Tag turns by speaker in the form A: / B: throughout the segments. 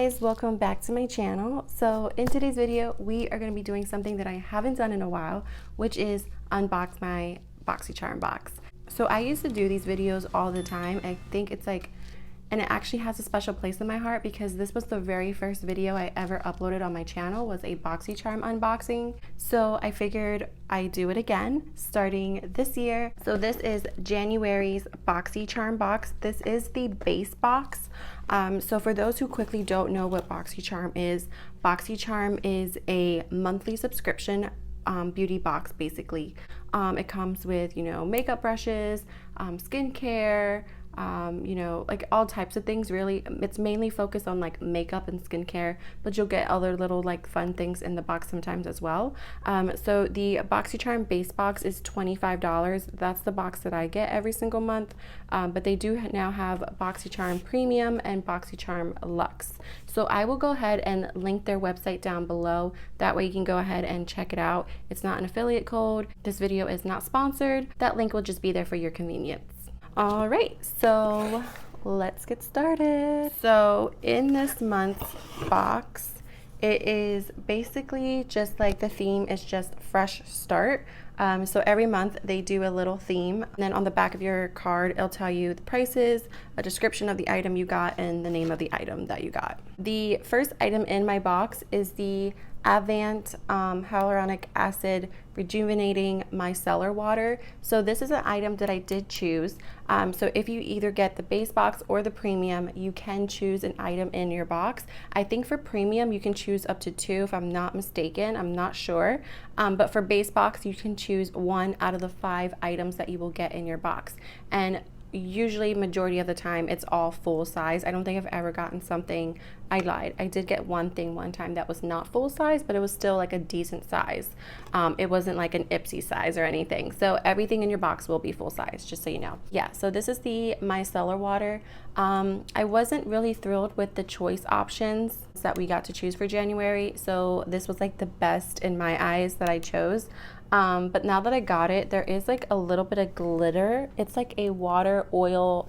A: guys, welcome back to my channel. So in today's video we are going to be doing something that I haven't done in a while, which is unbox my Boxycharm box. So I used to do these videos all the time. I think it's like, and it actually has a special place in my heart because this was the very first video I ever uploaded on my channel, was a Boxycharm unboxing. So I figured I'd do it again starting this year. So this is January's Boxycharm box. This is the base box. So for those who quickly don't know what Boxycharm is a monthly subscription beauty box basically. It comes with, makeup brushes, skincare, like all types of things really. It's mainly focused on like makeup and skincare, but you'll get other little like fun things in the box sometimes as well. So the Boxycharm base box is $25. That's the box that I get every single month, but they do now have Boxycharm Premium and Boxycharm Luxe. So I will go ahead and link their website down below. That way you can go ahead and check it out. It's not an affiliate code. This video is not sponsored. That link will just be there for your convenience. All right, so let's get started. So in this month's box, it is basically just like the theme is just fresh start. So every month they do a little theme, and then on the back of your card it'll tell you the prices, a description of the item you got, and the name of the item that you got. The first item in my box is the Avent hyaluronic acid rejuvenating micellar water. So this is an item that I did choose. So if you either get the base box or the premium, you can choose an item in your box. I think for premium you can choose up to 2 if I'm not mistaken. I'm not sure, but for base box you can choose 1 out of the 5 items that you will get in your box, and usually majority of the time it's all full size. I don't think I've ever gotten something, I lied, I did get one thing one time that was not full size, but it was still like a decent size. It wasn't like an Ipsy size or anything. So everything in your box will be full size, just so you know. Yeah, so this is the micellar water. I wasn't really thrilled with the choice options that we got to choose for January, so this was like the best in my eyes that I chose. But now that I got it, there is like a little bit of glitter. It's like a water oil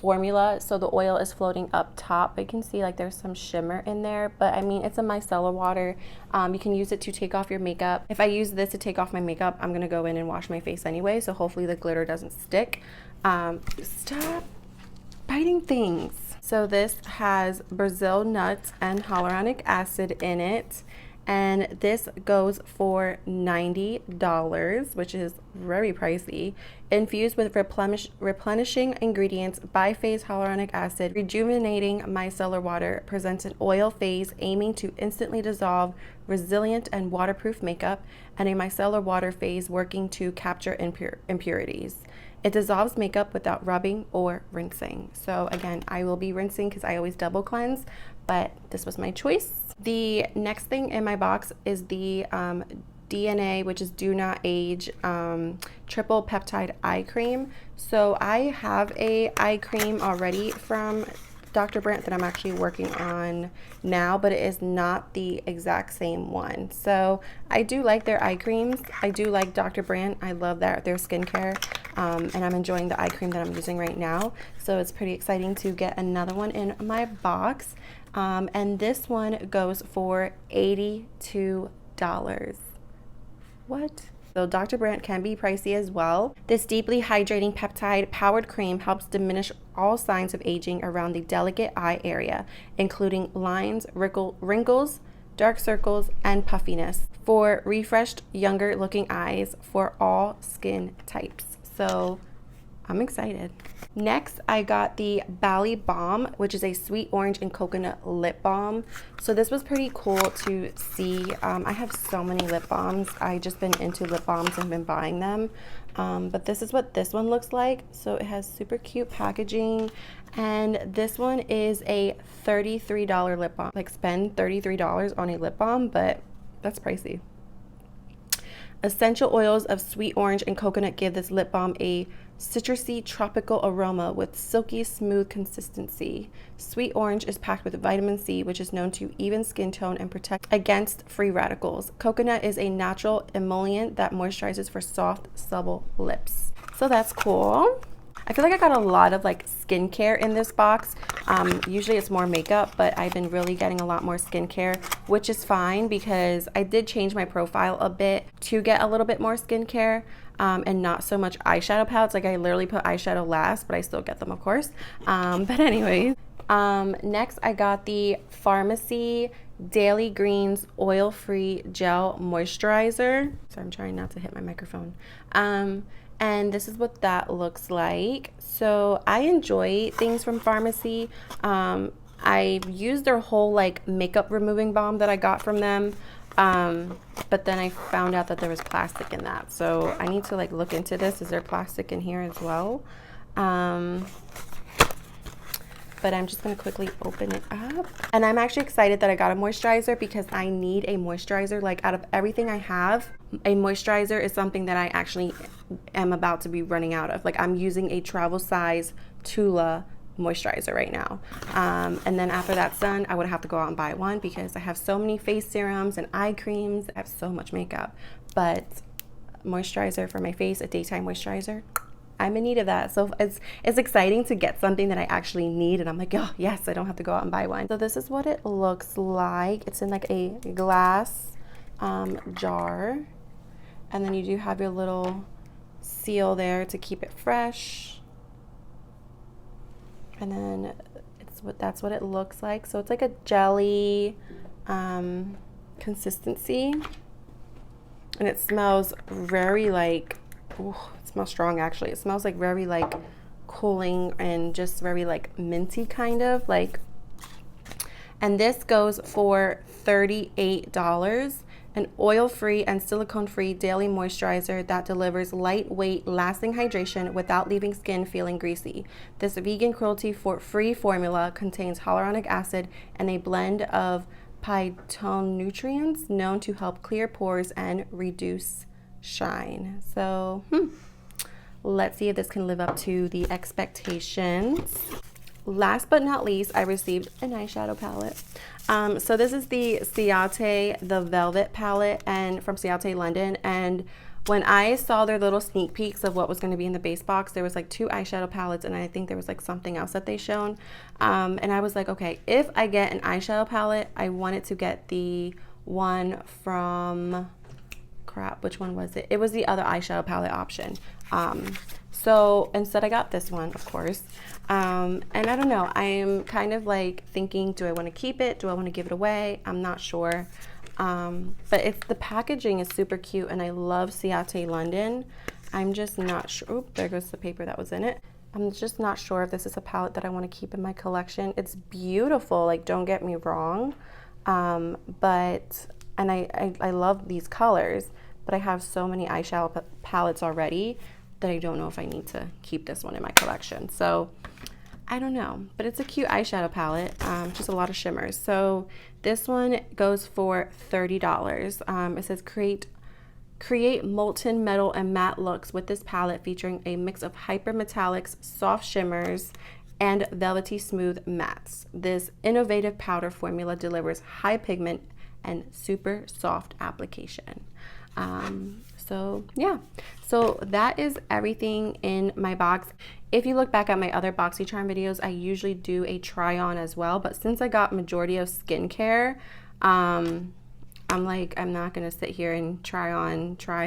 A: formula, so the oil is floating up top. You can see like there's some shimmer in there, but I mean it's a micellar water. You can use it to take off your makeup. If I use this to take off my makeup, I'm gonna go in and wash my face anyway, so hopefully the glitter doesn't stick. Stop biting things. So this has Brazil nuts and hyaluronic acid in it, and this goes for $90, which is very pricey. Infused with replenishing ingredients, biphase hyaluronic acid rejuvenating micellar water presents an oil phase aiming to instantly dissolve resilient and waterproof makeup, and a micellar water phase working to capture impurities. It dissolves makeup without rubbing or rinsing. So again, I will be rinsing because I always double cleanse, but this was my choice. The next thing in my box is the DNA, which is Do Not Age triple peptide eye cream. So I have a eye cream already from Dr. Brandt that I'm actually working on now, but it is not the exact same one. So I do like their eye creams. I do like Dr. Brandt. I love their skincare, and I'm enjoying the eye cream that I'm using right now. So it's pretty exciting to get another one in my box. And this one goes for $82. What? So Dr. Brandt can be pricey as well. This deeply hydrating peptide powered cream helps diminish all signs of aging around the delicate eye area, including lines, wrinkles, dark circles, and puffiness, for refreshed, younger looking eyes for all skin types. So I'm excited. Next, I got the Balm, which is a sweet orange and coconut lip balm. So this was pretty cool to see. I have so many lip balms. I've just been into lip balms and been buying them. But this is what this one looks like. So it has super cute packaging. And this one is a $33 lip balm. Like, spend $33 on a lip balm, but that's pricey. Essential oils of sweet orange and coconut give this lip balm a citrusy tropical aroma with silky smooth consistency. Sweet orange is packed with vitamin C, which is known to even skin tone and protect against free radicals. Coconut is a natural emollient that moisturizes for soft, supple lips. So that's cool. I feel like I got a lot of like skincare in this box. Usually it's more makeup, but I've been really getting a lot more skincare, which is fine because I did change my profile a bit to get a little bit more skincare. And not so much eyeshadow palettes. Like I literally put eyeshadow last, but I still get them, of course. But anyways, next I got the Pharmacy Daily Greens Oil-Free Gel Moisturizer. Sorry, I'm trying not to hit my microphone. And this is what that looks like. So I enjoy things from Pharmacy. I used their whole like makeup removing balm that I got from them. But then I found out that there was plastic in that. So I need to like look into this. Is there plastic in here as well? But I'm just going to quickly open it up. And I'm actually excited that I got a moisturizer because I need a moisturizer. Like out of everything I have, a moisturizer is something that I actually am about to be running out of. Like I'm using a travel size Tula moisturizer right now. And then after that's done, I would have to go out and buy one because I have so many face serums and eye creams. I have so much makeup. But moisturizer for my face, a daytime moisturizer, I'm in need of that. So it's exciting to get something that I actually need, and I'm like, oh yes, I don't have to go out and buy one. So this is what it looks like. It's in like a glass jar, and then you do have your little seal there to keep it fresh. And then that's what it looks like. So it's like a jelly consistency, and it smells very like, ooh, it smells strong actually. It smells like very like cooling and just very like minty kind of like. And this goes for $38. An oil-free and silicone-free daily moisturizer that delivers lightweight, lasting hydration without leaving skin feeling greasy. This vegan cruelty-free formula contains hyaluronic acid and a blend of phytonutrients known to help clear pores and reduce shine. So, let's see if this can live up to the expectations. Last but not least, I received an eyeshadow palette. So this is the Ciate, the Velvet palette, and from Ciate London. And when I saw their little sneak peeks of what was going to be in the base box, there was like 2 eyeshadow palettes, and I think there was like something else that they shown. And I was like, okay, if I get an eyeshadow palette, I wanted to get the one from, crap, which one was it? It was the other eyeshadow palette option. So instead I got this one, of course. And I don't know, I'm kind of like thinking, do I want to keep it? Do I want to give it away? I'm not sure. But the packaging is super cute, and I love Ciate London. I'm just not sure. Oop, there goes the paper that was in it. I'm just not sure if this is a palette that I want to keep in my collection. It's beautiful, like don't get me wrong. And I love these colors, but I have so many eyeshadow palettes already that I don't know if I need to keep this one in my collection. So I don't know, but it's a cute eyeshadow palette, just a lot of shimmers. So this one goes for $30. It says create molten metal and matte looks with this palette, featuring a mix of hyper metallics, soft shimmers, and velvety smooth mattes. This innovative powder formula delivers high pigment and super soft application. So yeah, so that is everything in my box. If you look back at my other Boxycharm videos, I usually do a try on as well, but since I got majority of skincare, I'm like, I'm not gonna sit here and try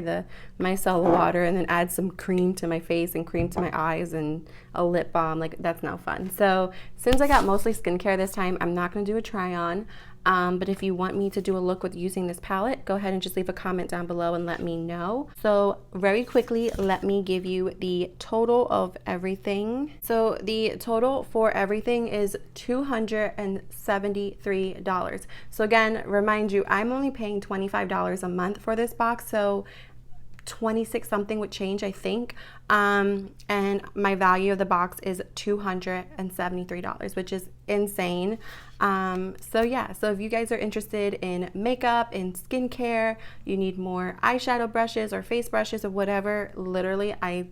A: the micellar water and then add some cream to my face and cream to my eyes and a lip balm. Like, that's no fun. So since I got mostly skincare this time, I'm not gonna do a try on. But if you want me to do a look with using this palette, go ahead and just leave a comment down below and let me know. So very quickly, let me give you the total of everything. So the total for everything is $273. So again, remind you, I'm only paying $25 a month for this box. So 26 something would change, I think. And my value of the box is $273, which is insane. So yeah, so if you guys are interested in makeup and skincare, you need more eyeshadow brushes or face brushes or whatever, literally I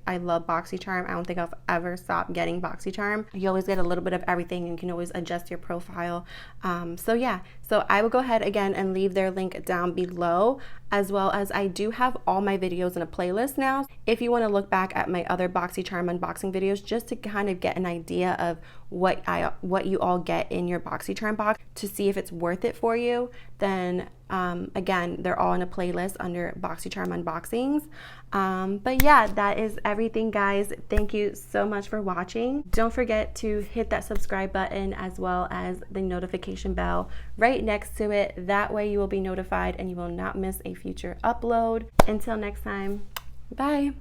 A: love Boxycharm. I don't think I've ever stopped getting Boxycharm. You always get a little bit of everything, and you can always adjust your profile. So yeah, so I will go ahead again and leave their link down below. as well as I do have all my videos in a playlist now. If you want to look back at my other Boxycharm unboxing videos just to kind of get an idea of what you all get in your Boxycharm box to see if it's worth it for you, then again, they're all in a playlist under Boxycharm unboxings. But yeah, that is everything, guys. Thank you so much for watching. Don't forget to hit that subscribe button as well as the notification bell right next to it. That way you will be notified and you will not miss a future upload. Until next time, bye.